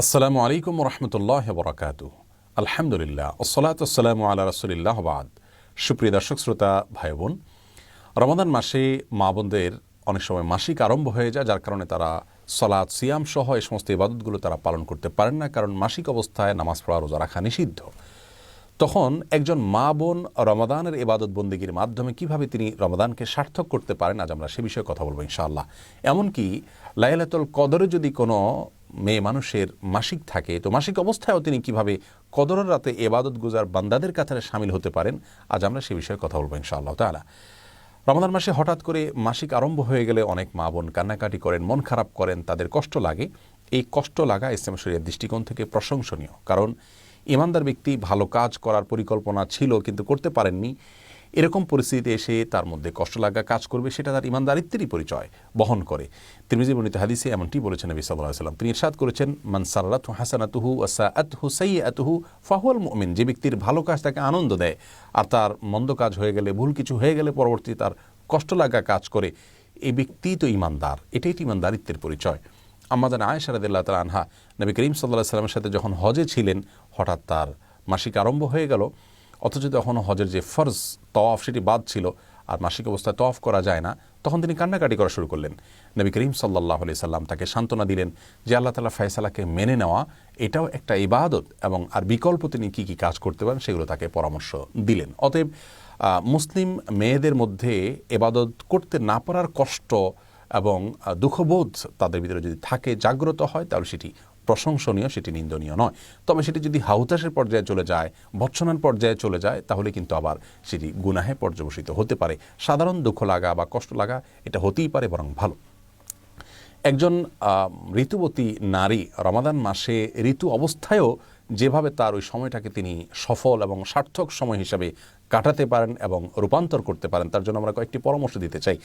আসসালামু আলাইকুম রহমতুল্লাহ বরাকাতু। আলহামদুলিল্লাহ ওসসালাতু ওয়াসসালামু আলা রাসূলিল্লাহ বাদ। সুপ্রিয় দর্শক শ্রোতা ভাই বোন, রমাদান মাসে মা বোনদের অনেক সময় মাসিক আরম্ভ হয়ে যায়, যার কারণে তারা সালাত সিয়াম সহ এই সমস্ত ইবাদতগুলো তারা পালন করতে পারেন না, কারণ মাসিক অবস্থায় নামাজ পড়া রোজা রাখা নিষিদ্ধ। তখন একজন মা বোন রমাদানের ইবাদত বন্দেগীর মাধ্যমে কিভাবে তিনি রমাদানকে সার্থক করতে পারেন, আজ আমরা সে বিষয়ে কথা বলবো ইনশাআল্লাহ। এমনকি লাইলাতুল কদরে যদি কোনো মেয়ে মানুষের মাসিক থাকে, তো মাসিক অবস্থায়ও তিনি কিভাবে কদরের রাতে ইবাদত গুজার বান্দাদের কাতারে শামিল হতে পারেন, আজ আমরা সে বিষয়ে কথা বলবো ইনশাআল্লাহ তাআলা। রমাদান মাসে হঠাৎ করে মাসিক আরম্ভ হয়ে গেলে অনেক মা বোন কান্নাকাটি করেন, মন খারাপ করেন, তাদের কষ্ট লাগে। এই কষ্ট লাগা ইসলাম শরীয়তের দৃষ্টিকোণ থেকে প্রশংসনীয়, কারণ ইমানদার ব্যক্তি ভালো কাজ করার পরিকল্পনা ছিল কিন্তু করতে পারেননি, এরকম পরিস্থিতিতে এসে তার মধ্যে কষ্ট লাগা কাজ করবে, সেটা তার ইমানদারিত্বেরই পরিচয় বহন করে। তিরমিজি বর্ণিত হাদিসে এমনটি বলেছেন নবী সাল্লাল্লাহু আলাইহি ওয়াসাল্লাম। তিনি ইরশাদ করেছেন, মান সাররাতহু হাসানাতুহু ওয়া সাআতহু সাইয়্যাতুহু ফাহুয়াল মুমিন। যে ব্যক্তির ভালো কাজ তাকে আনন্দ দেয় আর তার মন্দ কাজ হয়ে গেলে, ভুল কিছু হয়ে গেলে পরবর্তীতে তার কষ্ট লাগা কাজ করে, এই ব্যক্তি তো ইমানদার। এটাই ইমানদারিত্বের পরিচয়। আম্মাজান আয়েশা রাদিয়াল্লাহু তাআলা আনহা নবী করিম সাল্লাল্লাহু আলাইহি ওয়াসাল্লামের সাথে যখন হজে ছিলেন, হঠাৎ তার মাসিক আরম্ভ হয়ে গেল, অথচ তখন হজের যে ফরজ তওয়াফ সেটি বাদ ছিল আর মাসিক অবস্থায় তওয়াফ করা যায় না, তখন তিনি কান্নাকাটি করা শুরু করলেন। নবী করিম সাল্লাল্লাহু আলাইহি সাল্লাম তাকে সান্ত্বনা দিলেন যে আল্লাহ তাআলা ফয়সালাকে মেনে নেওয়া এটাও একটা ইবাদত, এবং আর বিকল্প তিনি কী কী কাজ করতে পারেন সেগুলো তাকে পরামর্শ দিলেন। অতএব মুসলিম মেয়েদের মধ্যে ইবাদত করতে না পারার কষ্ট এবং দুঃখবোধ তাদের ভিতরে যদি থাকে, জাগ্রত হয়, তাহলে সেটি প্রশংসনীয়, সেটি নিন্দনীয় নয়। তবে সেটি যদি হাউতাসের পর্যায়ে চলে যায়, ভৎসনার পর্যায়ে চলে যায়, তাহলে কিন্তু আবার সেটি গুনাহে পর্যবসিত হতে পারে। সাধারণ দুঃখ লাগা বা কষ্ট লাগা এটা হতেই পারে, বরং ভালো। একজন ঋতুবতী নারী রমাদান মাসে ঋতু অবস্থায়ও যেভাবে তার ওই সময়টাকে তিনি সফল এবং সার্থক সময় হিসাবে কাটাতে পারেন এবং রূপান্তর করতে পারেন, তার জন্য আমরা কয়েকটি পরামর্শ দিতে চাই।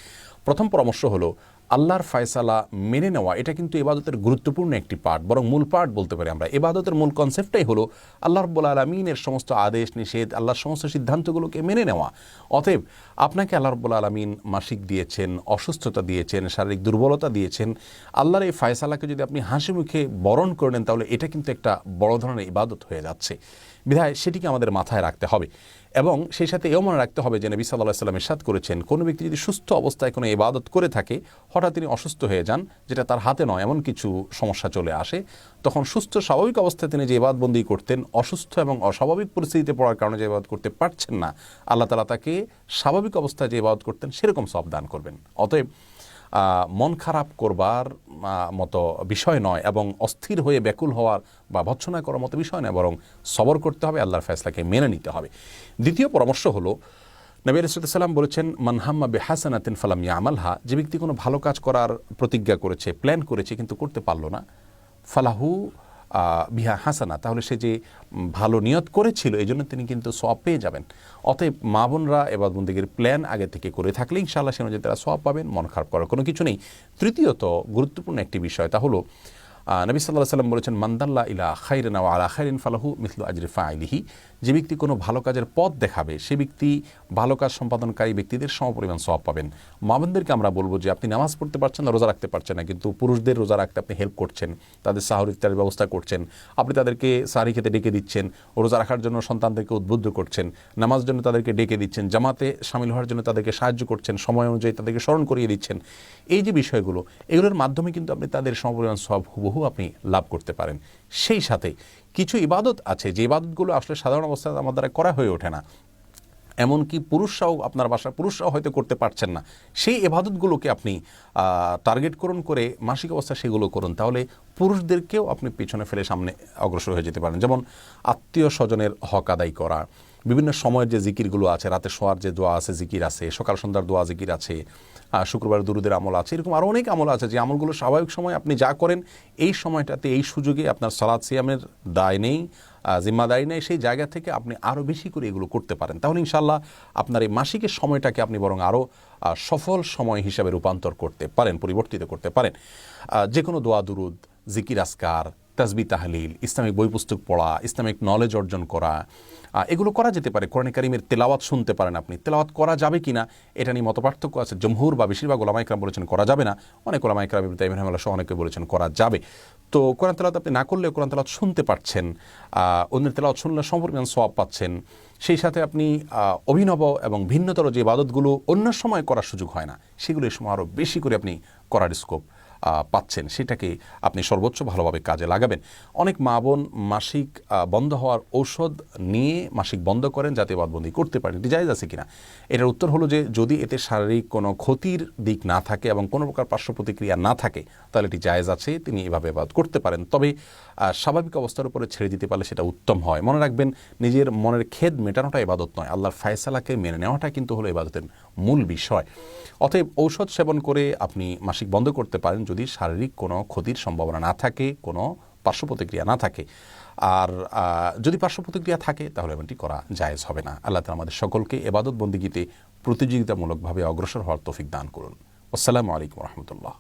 প্রথম পরামর্শ হলো, আল্লাহর ফয়সালা মেনে নেওয়া এটা কিন্তু ইবাদতের গুরুত্বপূর্ণ একটি পার্ট, বরং মূল পার্ট বলতে পারি আমরা। ইবাদতের মূল কনসেপ্টটাই হলো আল্লাহ রাব্বুল আলামিনের সমস্ত আদেশ নিষেধ, আল্লাহর সমস্ত সিদ্ধান্তগুলোকে মেনে নেওয়া। অতএব আপনাকে আল্লাহ রাব্বুল আলামিন মাসিক দিয়েছেন, অসুস্থতা দিয়েছেন, শারীরিক দুর্বলতা দিয়েছেন, আল্লাহর এই ফয়সালাকে যদি আপনি হাসি মুখে বরণ করে নেন, তাহলে এটা কিন্তু একটা বড় ধরনের ইবাদত হয়ে যাচ্ছে। বিধায় সেটিকে আমাদের মাথায় রাখতে হবে, এবং সেই সাথে এও মনে রাখতে হবে যে নবী সাল্লাল্লাহু আলাইহি ওয়াসাল্লাম ইরশাদ করেছেন, কোনো ব্যক্তি যদি সুস্থ অবস্থায় কোনো ইবাদত করে থাকে, হঠাৎ তিনি অসুস্থ হয়ে যান, যেটা তার হাতে নয়, এমন কিছু সমস্যা চলে আসে, তখন সুস্থ স্বাভাবিক অবস্থায় তিনি যে ইবাদতবন্দি করতেন, অসুস্থ এবং অস্বাভাবিক পরিস্থিতিতে পড়ার কারণে যে ইবাদত করতে পারছেন না, আল্লাহ তাআলা তাকে স্বাভাবিক অবস্থায় যে ইবাদত করতেন সেরকম সওয়াব দান করবেন। অতএব মন খারাপ করবার মতো বিষয় নয়, এবং অস্থির হয়ে ব্যাকুল হওয়ার বা ভৎসনা করার মতো বিষয় নয়, বরং সবর করতে হবে, আল্লাহর ফয়সালাকে মেনে নিতে হবে। দ্বিতীয় পরামর্শ হলো, নবী আলাইহিস সালাম বলেছেন, মান হাম্মা বিহাসানাতিন ফালাম ইয়ামালহা। যে ব্যক্তি কোনো ভালো কাজ করার প্রতিজ্ঞা করেছে, প্ল্যান করেছে, কিন্তু করতে পারল না, ফালাহু বিহা হাসানা, তাহলে সে যে ভালো নিয়ত করেছিল এই জন্য তিনি কিন্তু সওয়াব পেয়ে যাবেন। অতএব মা বোনরা ইবাদত বন্দেগীর প্ল্যান আগে থেকে করে থাকলে ইনশাআল্লাহ সে অনুযায়ী তারা সওয়াব পাবেন, মন খারাপ করার কোনো কিছু নেই। তৃতীয়ত গুরুত্বপূর্ণ একটি বিষয়, তা হলো নবী সাল্লাল্লাহু আলাইহি ওয়াসাল্লাম বলেছেন, মানদাল্লা ইলা খাইরিন ওয়া আলা খাইরিন ফালাহু মিসলু আজরি ফাইলিহি। যে ব্যক্তি কোনো ভালো কাজের পথ দেখাবে, সে ব্যক্তি ভালো কাজ সম্পাদনকারী ব্যক্তিদের সমপরিমাণ সওয়াব পাবেন। মা বোনদেরকে আমরা বলবো যে আপনি নামাজ পড়তে পারছেন না, রোজা রাখতে পারছেন না, কিন্তু পুরুষদের রোজা রাখতে আপনি হেল্প করছেন, তাদের সাহর ইফতারের ব্যবস্থা করছেন, আপনি তাদেরকে সাহরি খেতে ডেকে দিচ্ছেন, রোজা রাখার জন্য সন্তানদেরকে উদ্বুদ্ধ করছেন, নামাজের জন্য তাদেরকে ডেকে দিচ্ছেন, জামাতে শামিল হওয়ার জন্য তাদেরকে সাহায্য করছেন, সময় অনুযায়ী তাদেরকে স্মরণ করিয়ে দিচ্ছেন। এই যে বিষয়গুলো, এগুলোর মাধ্যমে কিন্তু আপনি তাদের সমপরিমাণ সওয়াব হুবহু আপনি লাভ করতে পারেন। সেই সাথে কিছু ইবাদত আছে যে ইবাদতগুলো আসলে সাধারণ অবস্থায় আমার দ্বারা করা হয়ে ওঠে না, এমনকি পুরুষরাও, আপনার বাসার পুরুষরাও হয়তো করতে পারছেন না, সেই ইবাদতগুলোকে আপনি টার্গেট করে মাসিক অবস্থা সেগুলো করুন, তাহলে পুরুষদেরকেও আপনি পিছনে ফেলে সামনে অগ্রসর হয়ে যেতে পারেন। যেমন আত্মীয় স্বজনের হক আদায় করা, বিভিন্ন সময়ের যে জিকিরগুলো আছে, রাতে শোয়ার যে দোয়া আছে, জিকির আছে, সকাল সন্ধ্যার দোয়া জিকির আছে, শুক্রবার দুরুদের আমল আছে, এরকম আরও অনেক আমল আছে যে আমলগুলো স্বাভাবিক সময় আপনি যা করেন, এই সময়টাতে এই সুযোগে আপনার সালাত সিয়ামের দায় নেই, জিম্মাদারি নেই, সেই জায়গা থেকে আপনি আরও বেশি করে এগুলো করতে পারেন। তাহলে ইনশাআল্লাহ আপনার এই মাসিকের সময়টাকে আপনি বরং আরও সফল সময় হিসাবে রূপান্তর করতে পারেন, পরিবর্তিত করতে পারেন। যে কোনো দোয়া দুরুদ, জিকির আসকার, তাসবিহ তাহলিল, ইসলামিক বই পুস্তক পড়া, ইসলামিক নলেজ অর্জন করা, এগুলো করা যেতে পারে। কোরআন কারীমের তেলাওয়াত শুনতে পারেন আপনি। তেলাওয়াত করা যাবে কিনা এটা নিয়ে মতপার্থক্য আছে। জমহুর বা বেশিরভাগ ওলামা ইকরাম বলেছেন করা যাবে না, অনেক ওলামা ইকরাম ইবনে তাইমিয়া রাহিমাহুল্লাহ সহ অনেকে বলেছেন করা যাবে। তো কোরআন তেলাওয়াত আপনি না করলেও কোরআন তেলাওয়াত শুনতে পারছেন, অন্যের তেলাওয়াত শুনলে সম্পূর্ণ সওয়াব পাচ্ছেন। সেই সাথে আপনি অভিনব এবং ভিন্নতর যে ইবাদতগুলো অন্য সময় করার সুযোগ হয় না, সেগুলো এই সময় আরও বেশি করে আপনি করার স্কোপ পাচ্ছেন, সেটাকে আপনি সর্বোচ্চ ভালোভাবে কাজে লাগাবেন। অনেক মা বোন মাসিক বন্ধ হওয়ার ঔষধ নিয়ে মাসিক বন্ধ করেন যাতে বাদবন্দি করতে পারেন। এটি জায়েজ আছে কিনা? এটার উত্তর হলো যে যদি এতে শারীরিক কোনো ক্ষতির দিক না থাকে এবং কোনো প্রকার পার্শ্ব প্রতিক্রিয়া না থাকে তাহলে এটি জায়েজ আছে, তিনি এভাবে ইবাদত করতে পারেন। তবে স্বাভাবিক অবস্থার উপরে ছেড়ে দিতে পারলে সেটা উত্তম হয়। মনে রাখবেন, নিজের মনের খেদ মেটানোটা ইবাদত নয়, আল্লাহর ফায়সালাকে মেনে নেওয়াটা কিন্তু হলো ইবাদতের মূল বিষয়। অতএব ঔষধ সেবন করে আপনি মাসিক বন্ধ করতে পারেন যদি শারীরিক কোনো ক্ষতির সম্ভাবনা না থাকে, কোনো পার্শ্ব প্রতিক্রিয়া না থাকে। আর যদি পার্শ্ব প্রতিক্রিয়া থাকে তাহলে এমনটি করা জায়েজ হবে না। আল্লাহ তাআলা আমাদের সকলকে ইবাদত বন্দেগীতে প্রতিযোগিতামূলকভাবে অগ্রসর হওয়ার তৌফিক দান করুন। আসসালামু আলাইকুম ওয়া রাহমাতুল্লাহ।